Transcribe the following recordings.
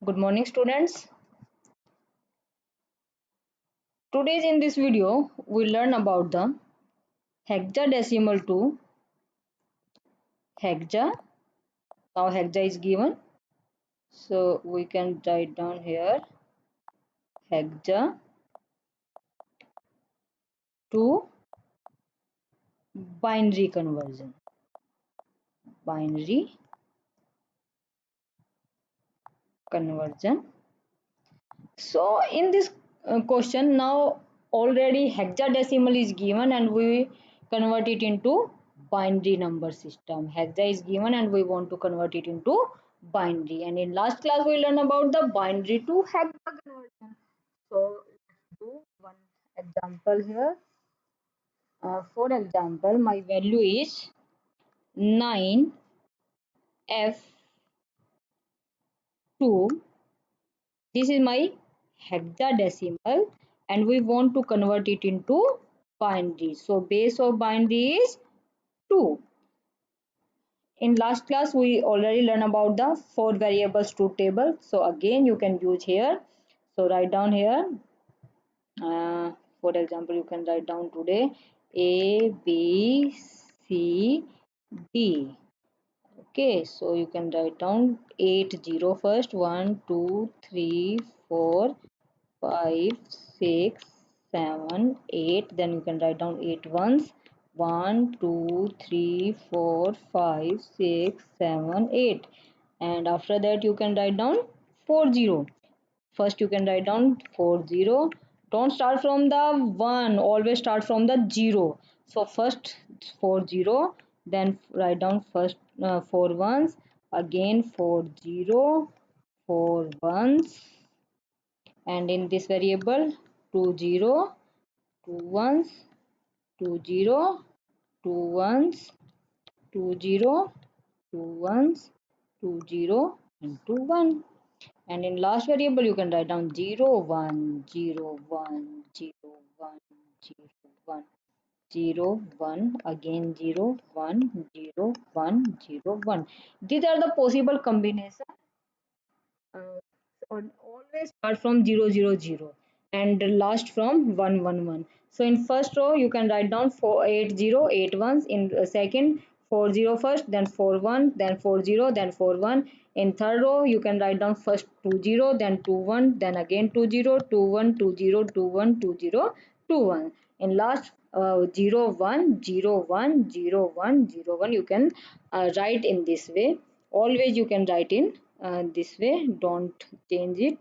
Good morning, students. Today in this video, we learn about the hexadecimal to hexa. Now hexa is given, so we can write down here hexa to binary conversion. Binary conversion. So in this question, now already hexadecimal is given and we convert it into binary number system. Hexa is given and we want to convert it into binary. And in last class we learned about the binary to hexa conversion. So let's do one example here. For example, my value is 9F2. This is my hexadecimal and we want to convert it into binary. So base of binary is 2. In last class we already learned about the 4 variables truth table. So again you can use here. So write down here. For example, you can write down today A, B, C, D. Okay, so you can write down 8 0 first. 1, 2, 3, 4, 5, 6, 7, 8. Then you can write down 8 ones. 1, 2, 3, 4, 5, 6, 7, 8. And after that you can write down 4 0. First you can write down 4 0. Don't start from the 1, always start from the 0. So first 4 0, then write down first 4 ones, again 4 0, 4 ones, and in this variable 2 0, 2 ones, 2 0, 2 ones, 2 0, 2 ones, 2 0, and 2 1. And in last variable you can write down 0 1 0 1 0 1 0 1 0 1, again 0 1 0 1 0 1. These are the possible combinations. Always start from 0 0 0 and last from 1 1 1. So in first row you can write down 4 8 0 8 ones. In second 4 0 first, then 4 1, then 4 0, then 4 1. In third row you can write down first 2 0, then 2 1, then again 2 0 2 1 2 0 2 1 2 0 2 1. In last 0 1 0 1 0 1 0 1 you can write in this way. Always you can write in this way, don't change it.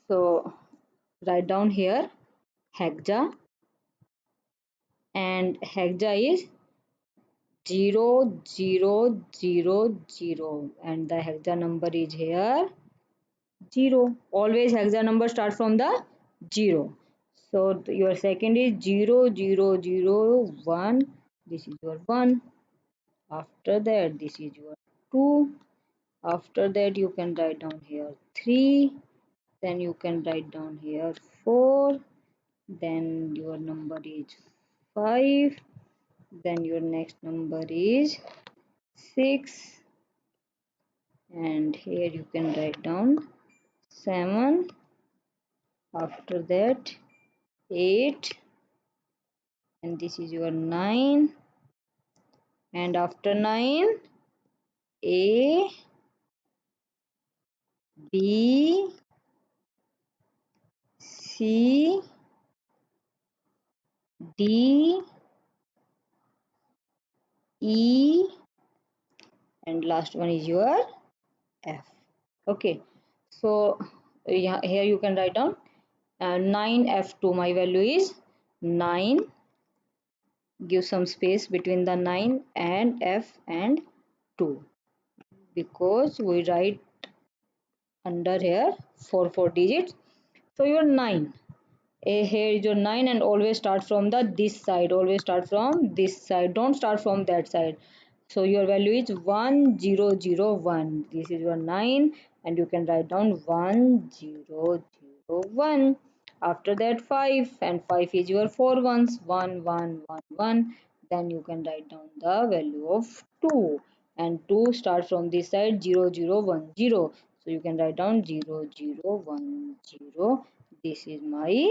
So write down here hexa, and hexa is 0 0 0 0, and the hexa number is here 0. Always hexa number start from the 0. So your second is 0 0 0 1. This is your 1. After that this is your 2. After that you can write down here 3. Then you can write down here 4. Then your number is 5. Then your next number is 6. And here you can write down 7. After that 8. And this is your 9. And after 9 A, B, C, D, E, and last one is your F. Okay, so yeah, here you can write down 9F2. My value is 9. Give some space between the 9 and F and 2, because we write under here 4 digits. So your 9. Here is your 9, and always start from the this side. Always start from this side. Don't start from that side. So your value is 1 0 0 1. This is your 9, and you can write down 1 0 0 1. After that 5, and 5 is your 4 ones. 1 1 1 1. then you can write down the value of 2, and 2 starts from this side 0010, so you can write down 0010. This is my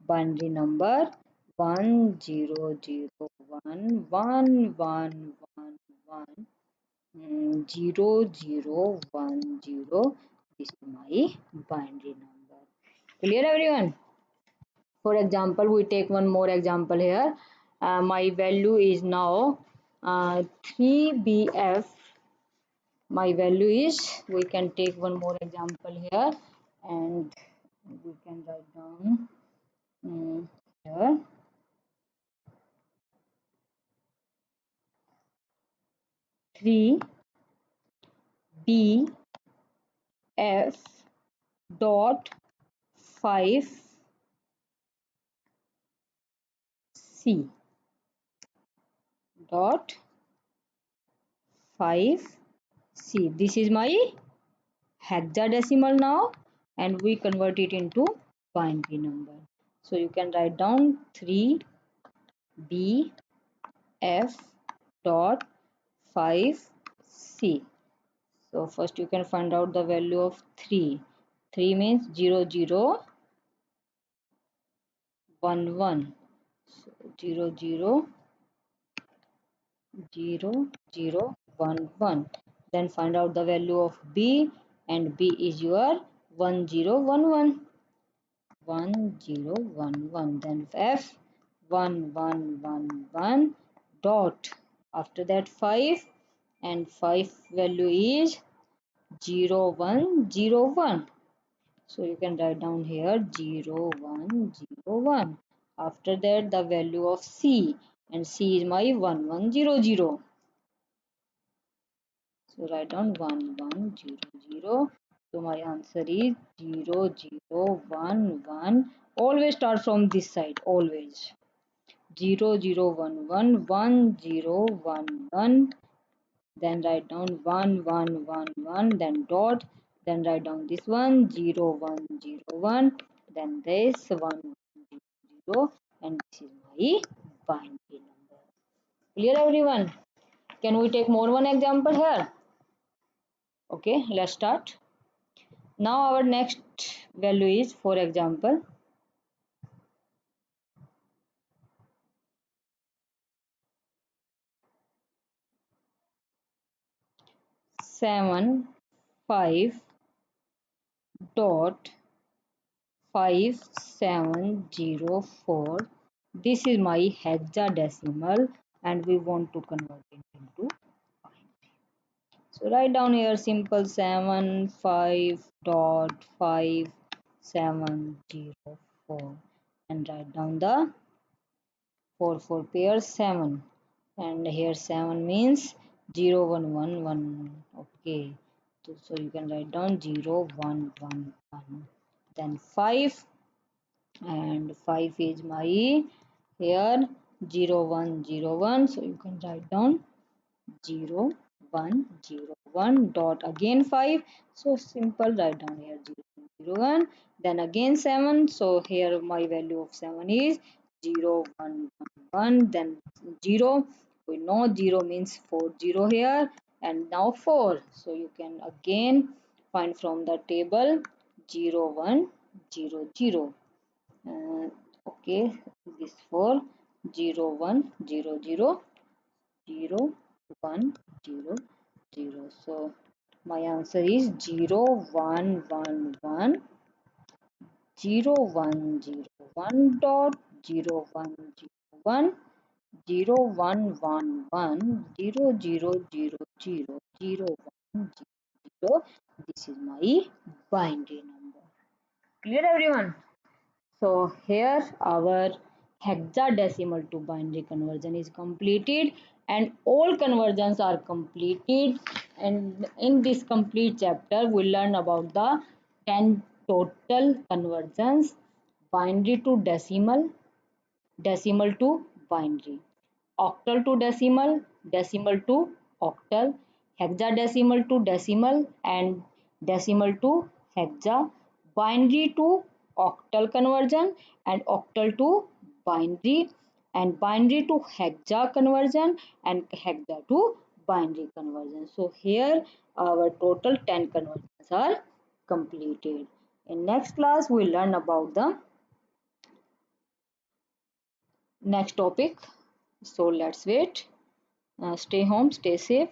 binary number 1001111 0010. This is my binary number. Clear, everyone? For example, we take one more example here. My value is now 3BF. My value is, we can take one more example here, and we can write down here 3BF dot 5C dot 5C. This is my hexadecimal now, and we convert it into binary number. So you can write down 3BF dot 5C. So first you can find out the value of 3. 3 means 0011. So 000011. Then find out the value of B, and B is your 1011. 1011. Then F 1111 dot, after that 5, and 5 value is 0101. So you can write down here 0101. After that the value of C, and C is my 1100. So write down 1100. So my answer is 0011. Always start from this side. Always 00111011. Then write down 1111. Then dot. Then write down this one 0101. Then this 110. And this is my binary number. Clear, everyone? Can we take more one example here? Okay, let's start. Now our next value is, for example, 75.5704. This is my hexadecimal, and we want to convert it into binary. So write down here simple 75.5704, and write down the 4 pairs 7, and here 7 means 0111. Okay, so you can write down 0111. Then 5, and 5 is my here 0101, so you can write down 0101 dot again 5, so simple, write down here 0101. Then again 7, so here my value of 7 is 0111. Then 0, we know 0 means 40 here, and now 4, so you can again find from the table 0100. Okay, this for 0100. So my answer is 0111 dot 0101 This is my binary number. Clear, everyone? So here our hexadecimal to binary conversion is completed, and all conversions are completed. And in this complete chapter we learn about the 10 total conversions: binary to decimal, decimal to binary, octal to decimal, decimal to octal, hexadecimal to decimal, and decimal to hexa, binary to octal conversion, and octal to binary, and binary to hexa conversion and hexa to binary conversion. So here our total 10 conversions are completed. In next class we will learn about the next topic. So let's wait. Stay home, stay safe.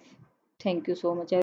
Thank you so much.